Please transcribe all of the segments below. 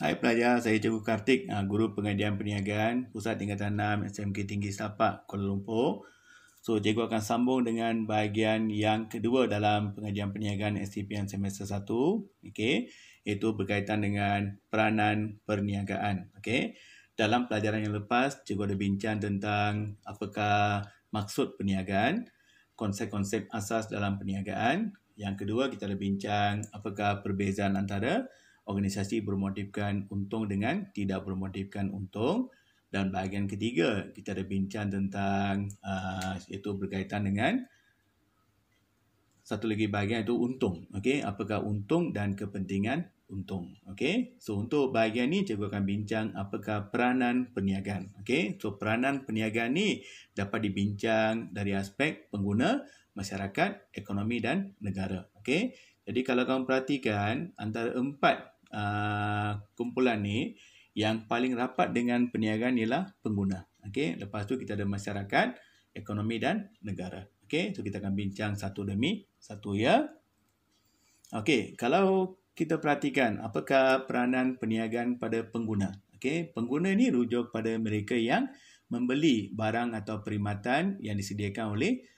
Hai pelajar, saya Cikgu Kartik, Guru Pengajian Perniagaan Pusat Tingkatan 6 SMK Tinggi Setapak, Kuala Lumpur. So, Cikgu akan sambung dengan bahagian yang kedua dalam pengajian perniagaan STPM semester 1, okey, iaitu berkaitan dengan peranan perniagaan. Okey. Dalam pelajaran yang lepas, Cikgu ada bincang tentang apakah maksud perniagaan, konsep-konsep asas dalam perniagaan. Yang kedua, kita ada bincang apakah perbezaan antara organisasi bermotifkan untung dengan tidak bermotifkan untung. Dan bahagian ketiga, kita ada bincang tentang iaitu berkaitan dengan satu lagi bahagian itu untung. Okey, apakah untung dan kepentingan untung. Okey, so untuk bahagian ni cikgu akan bincang apakah peranan perniagaan. Okey, so peranan perniagaan ni dapat dibincang dari aspek pengguna, masyarakat, ekonomi dan negara. Okey, jadi kalau kamu perhatikan antara empat kumpulan ni, yang paling rapat dengan perniagaan ialah pengguna. Okey, lepas tu kita ada masyarakat, ekonomi dan negara. Okey, so kita akan bincang satu demi satu ya. Okey, kalau kita perhatikan apakah peranan perniagaan pada pengguna. Okey, pengguna ni rujuk pada mereka yang membeli barang atau perkhidmatan yang disediakan oleh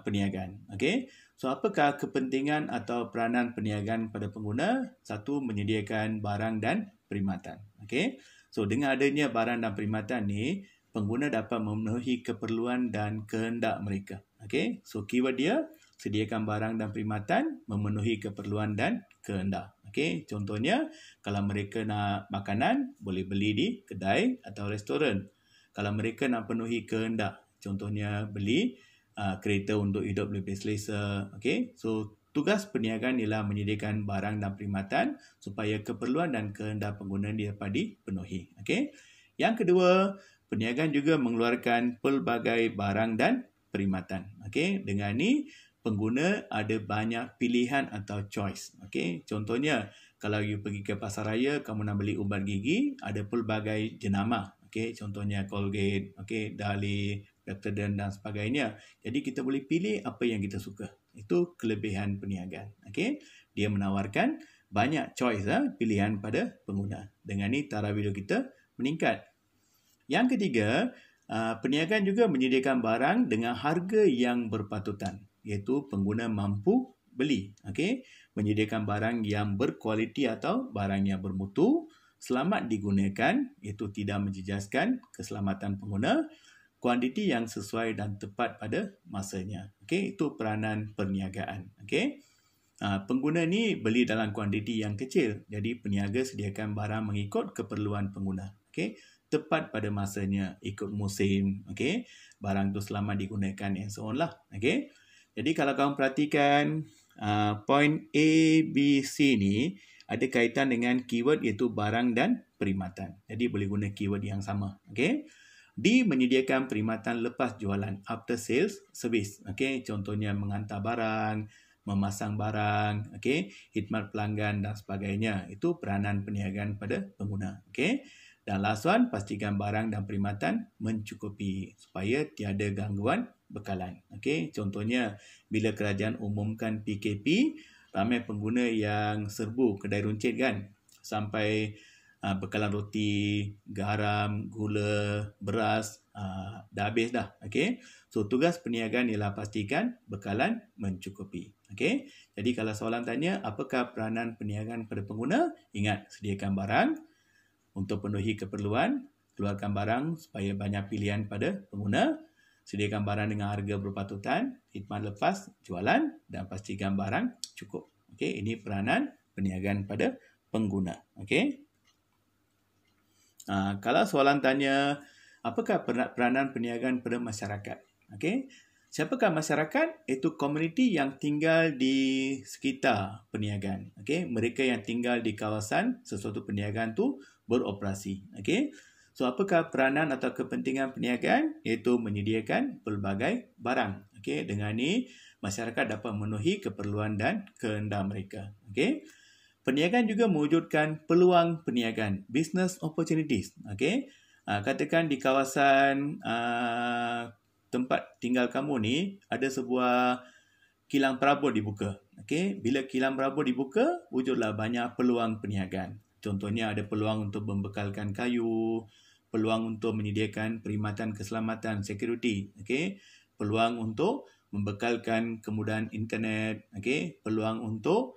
perniagaan. Okey, so apakah kepentingan atau peranan perniagaan pada pengguna? Satu, menyediakan barang dan perkhidmatan. Okey, so dengan adanya barang dan perkhidmatan ni, pengguna dapat memenuhi keperluan dan kehendak mereka. Okey, so keyword dia sediakan barang dan perkhidmatan, memenuhi keperluan dan kehendak. Okey, contohnya kalau mereka nak makanan, boleh beli di kedai atau restoran. Kalau mereka nak penuhi kehendak, contohnya beli kereta untuk hidup lebih selesa. Okey, so tugas perniagaan ialah menyediakan barang dan perkhidmatan supaya keperluan dan kehendak pengguna dapat dipenuhi. Okey, yang kedua, perniagaan juga mengeluarkan pelbagai barang dan perkhidmatan. Okey, dengan ni pengguna ada banyak pilihan atau choice. Okey, contohnya kalau you pergi ke pasar raya, kamu nak beli ubat gigi, ada pelbagai jenama. Okey, contohnya Colgate, okey, Dali, Peptodent dan sebagainya. Jadi kita boleh pilih apa yang kita suka. Itu kelebihan perniagaan. Okey, dia menawarkan banyak choice pilihan pada pengguna. Dengan ni taraf hidup kita meningkat. Yang ketiga, perniagaan juga menyediakan barang dengan harga yang berpatutan, iaitu pengguna mampu beli. Okey, menyediakan barang yang berkualiti atau barang yang bermutu, selamat digunakan, iaitu tidak menjejaskan keselamatan pengguna, kuantiti yang sesuai dan tepat pada masanya. Okey, itu peranan perniagaan. Okey, pengguna ni beli dalam kuantiti yang kecil, jadi peniaga sediakan barang mengikut keperluan pengguna. Okey, tepat pada masanya, ikut musim. Okey, barang tu selamat digunakan and so on lah. Okey, jadi kalau kamu perhatikan point A, B, C ni ada kaitan dengan keyword iaitu barang dan perkhidmatan. Jadi boleh guna keyword yang sama. Okey, D menyediakan perkhidmatan lepas jualan, after sales service. Okey, contohnya menghantar barang, memasang barang, okey, khidmat pelanggan dan sebagainya. Itu peranan perniagaan pada pengguna. Okey, dan last one, pastikan barang dan perkhidmatan mencukupi supaya tiada gangguan bekalan. Okey, contohnya bila kerajaan umumkan PKP, ramai pengguna yang serbu kedai runcit kan, sampai bekalan roti, garam, gula, beras dah habis dah. Okey, so tugas perniagaan ialah pastikan bekalan mencukupi. Okey, jadi kalau soalan tanya apakah peranan perniagaan pada pengguna, ingat sediakan barang untuk penuhi keperluan, keluarkan barang supaya banyak pilihan pada pengguna, sediakan barang dengan harga berpatutan, khidmat lepas jualan dan pastikan barang cukup. Okey, ini peranan perniagaan pada pengguna. Okey, kalau soalan tanya apakah peranan perniagaan pada masyarakat? Okey, siapakah masyarakat? Itu komuniti yang tinggal di sekitar perniagaan. Okey, mereka yang tinggal di kawasan sesuatu perniagaan tu beroperasi. Okey, so apakah peranan atau kepentingan perniagaan? Iaitu menyediakan pelbagai barang. Okey, dengan ni masyarakat dapat memenuhi keperluan dan kehendak mereka. Okey, perniagaan juga mewujudkan peluang perniagaan, business opportunities. Okey, katakan di kawasan tempat tinggal kamu ni ada sebuah kilang perabot dibuka. Okey, bila kilang perabot dibuka, wujudlah banyak peluang perniagaan. Contohnya ada peluang untuk membekalkan kayu, peluang untuk menyediakan perkhidmatan keselamatan, security, okey. Peluang untuk membekalkan kemudahan internet, okey. Peluang untuk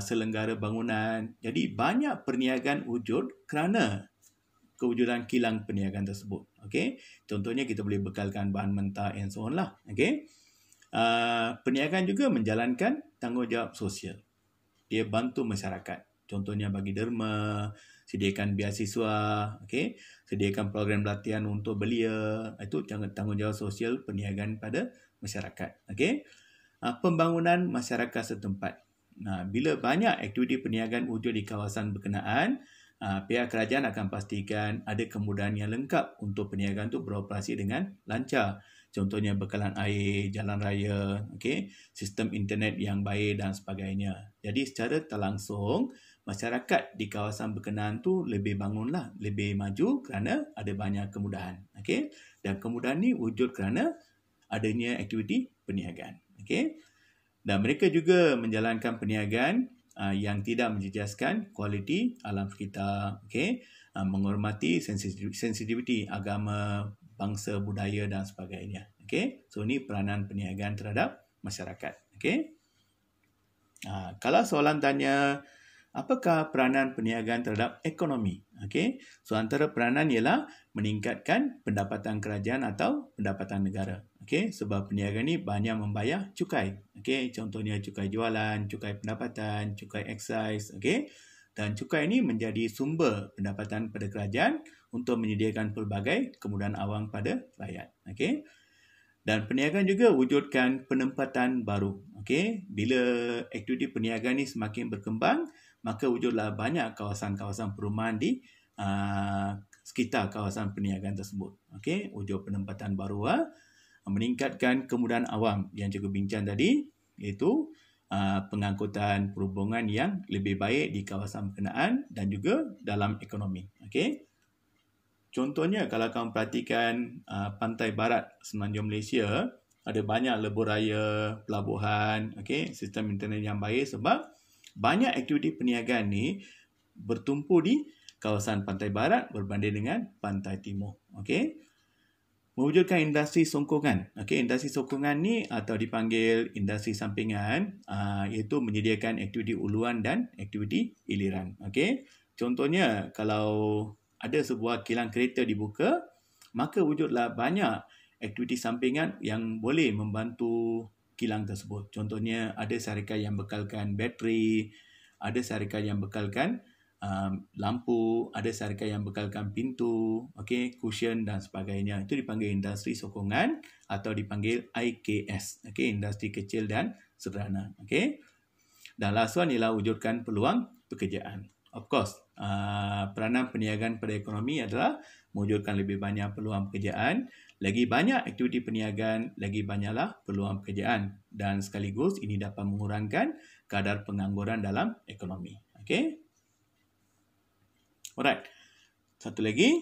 selenggara bangunan. Jadi banyak perniagaan wujud kerana kewujudan kilang perniagaan tersebut. Okey. Contohnya kita boleh bekalkan bahan mentah and so on lah. Okey. Perniagaan juga menjalankan tanggungjawab sosial. Dia bantu masyarakat. Contohnya bagi derma, sediakan beasiswa, okey, sediakan program latihan untuk belia. Itu tanggungjawab sosial perniagaan pada masyarakat. Okey. Pembangunan masyarakat setempat. Bila banyak aktiviti perniagaan wujud di kawasan berkenaan, pihak kerajaan akan pastikan ada kemudahan yang lengkap untuk perniagaan itu beroperasi dengan lancar. Contohnya bekalan air, jalan raya, okey, sistem internet yang baik dan sebagainya. Jadi secara tak langsung, masyarakat di kawasan berkenaan tu lebih bangunlah, lebih maju kerana ada banyak kemudahan. Okey. Dan kemudahan ni wujud kerana adanya aktiviti perniagaan. Okey. Dan mereka juga menjalankan perniagaan yang tidak menjejaskan kualiti alam sekitar, okey, menghormati sensitiviti agama, bangsa, budaya dan sebagainya. Okey. So ini peranan perniagaan terhadap masyarakat. Okey. Kalau soalan tanya apakah peranan perniagaan terhadap ekonomi? Okey. So antara peranan ialah meningkatkan pendapatan kerajaan atau pendapatan negara. Okey, sebab perniagaan ni banyak membayar cukai. Okey, contohnya cukai jualan, cukai pendapatan, cukai excise, okey. Dan cukai ini menjadi sumber pendapatan pada kerajaan untuk menyediakan pelbagai kemudahan awam pada rakyat. Okey. Dan perniagaan juga wujudkan penempatan baru. Okey, bila aktiviti perniagaan ni semakin berkembang, maka wujudlah banyak kawasan-kawasan perumahan di sekitar kawasan perniagaan tersebut. Okey, wujud penempatan baru, meningkatkan kemudahan awam yang cikgu bincang tadi, iaitu pengangkutan perhubungan yang lebih baik di kawasan berkenaan dan juga dalam ekonomi. Okey. Contohnya kalau kamu perhatikan pantai barat semenanjung Malaysia, ada banyak lebuh raya, pelabuhan, okey, sistem internet yang baik sebab banyak aktiviti perniagaan ni bertumpu di kawasan pantai barat berbanding dengan pantai timur. Okey. Mewujudkan industri sokongan. Okey, industri sokongan ni atau dipanggil industri sampingan, iaitu menyediakan aktiviti uluan dan aktiviti hiliran. Okey. Contohnya kalau ada sebuah kilang kereta dibuka, maka wujudlah banyak aktiviti sampingan yang boleh membantu kilang tersebut. Contohnya ada syarikat yang bekalkan bateri, ada syarikat yang bekalkan lampu, ada syarikat yang bekalkan pintu, okey, cushion dan sebagainya. Itu dipanggil industri sokongan atau dipanggil IKS, okey, industri kecil dan sederhana, okey. Dan last one ialah wujudkan peluang pekerjaan. Of course, peranan perniagaan pada ekonomi adalah mewujudkan lebih banyak peluang pekerjaan. Lagi banyak aktiviti perniagaan, lagi banyaklah peluang pekerjaan. Dan sekaligus ini dapat mengurangkan kadar pengangguran dalam ekonomi. Okey. Alright. Satu lagi,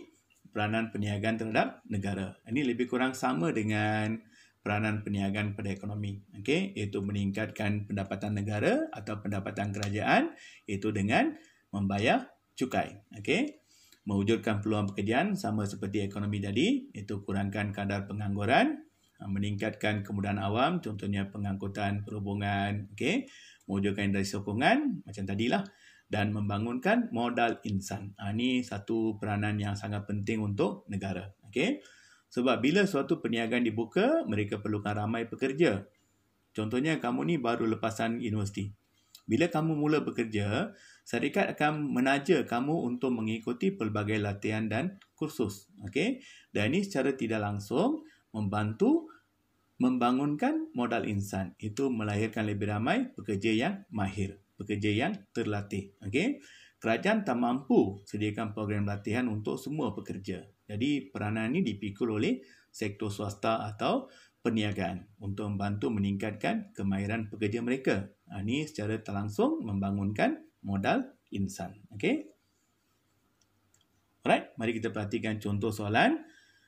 peranan perniagaan terhadap negara. Ini lebih kurang sama dengan peranan perniagaan pada ekonomi. Okey, iaitu meningkatkan pendapatan negara atau pendapatan kerajaan, iaitu dengan membayar cukai. Okey. Mewujudkan peluang pekerjaan sama seperti ekonomi tadi, iaitu kurangkan kadar pengangguran, meningkatkan kemudahan awam, contohnya pengangkutan perhubungan, okey, mewujudkan industri sokongan macam tadilah, dan membangunkan modal insan. Ini satu peranan yang sangat penting untuk negara. Okey. Sebab bila suatu perniagaan dibuka, mereka perlukan ramai pekerja. Contohnya kamu ni baru lepasan universiti. Bila kamu mula bekerja, syarikat akan menaja kamu untuk mengikuti pelbagai latihan dan kursus. Okey. Dan ini secara tidak langsung membantu membangunkan modal insan. Itu melahirkan lebih ramai pekerja yang mahir, pekerja yang terlatih. Okey. Kerajaan tak mampu sediakan program latihan untuk semua pekerja. Jadi peranan ini dipikul oleh sektor swasta atau perniagaan untuk membantu meningkatkan kemahiran pekerja mereka. Ini secara tak langsung membangunkan modal insan. Okey. Alright, mari kita perhatikan contoh soalan.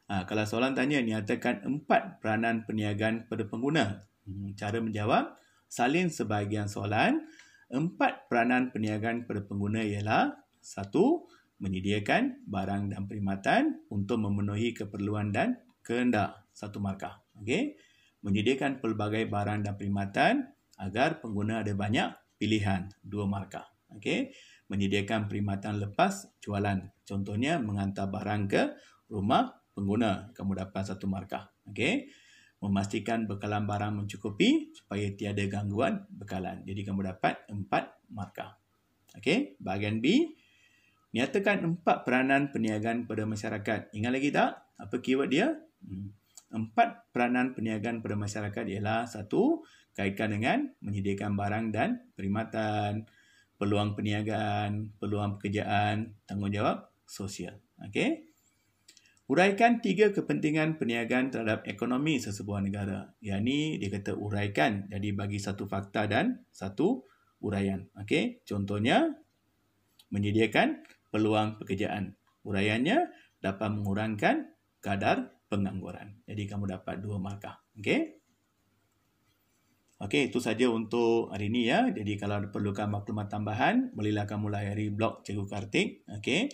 Kalau soalan tanya, nyatakan 4 peranan perniagaan pada pengguna. Cara menjawab, salin sebahagian soalan. 4 peranan perniagaan pada pengguna ialah satu, menyediakan barang dan perkhidmatan untuk memenuhi keperluan dan kehendak, 1 markah. Okey. Menyediakan pelbagai barang dan perkhidmatan agar pengguna ada banyak pilihan, 2 markah. Okey. Menyediakan perkhidmatan lepas jualan. Contohnya menghantar barang ke rumah pengguna, kamu dapat 1 markah. Okey. Memastikan bekalan barang mencukupi supaya tiada gangguan bekalan. Jadi kamu dapat 4 markah. Okey, bahagian B, nyatakan 4 peranan perniagaan pada masyarakat. Ingat lagi tak? Apa keyword dia? 4 peranan perniagaan pada masyarakat ialah 1, kaitkan dengan menyediakan barang dan perkhidmatan, peluang perniagaan, peluang pekerjaan, tanggungjawab sosial. Okey. Uraikan 3 kepentingan perniagaan terhadap ekonomi sesebuah negara. Yang ni dia kata uraikan. Jadi bagi 1 fakta dan 1 uraian. Okey. Contohnya menyediakan peluang pekerjaan. Uraiannya dapat mengurangkan kadar pengangguran. Jadi kamu dapat 2 markah. Okey. Okey, itu saja untuk hari ini ya. Jadi kalau perlukan maklumat tambahan, bolehlah kamu layari blog Cikgu Kartik. Okey.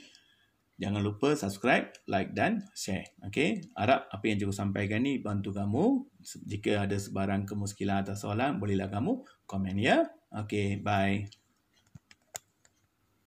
Jangan lupa subscribe, like dan share. Okey. Harap apa yang cikgu sampaikan ni bantu kamu. Jika ada sebarang kemuskilan atau soalan, bolehlah kamu komen ya. Okey, bye.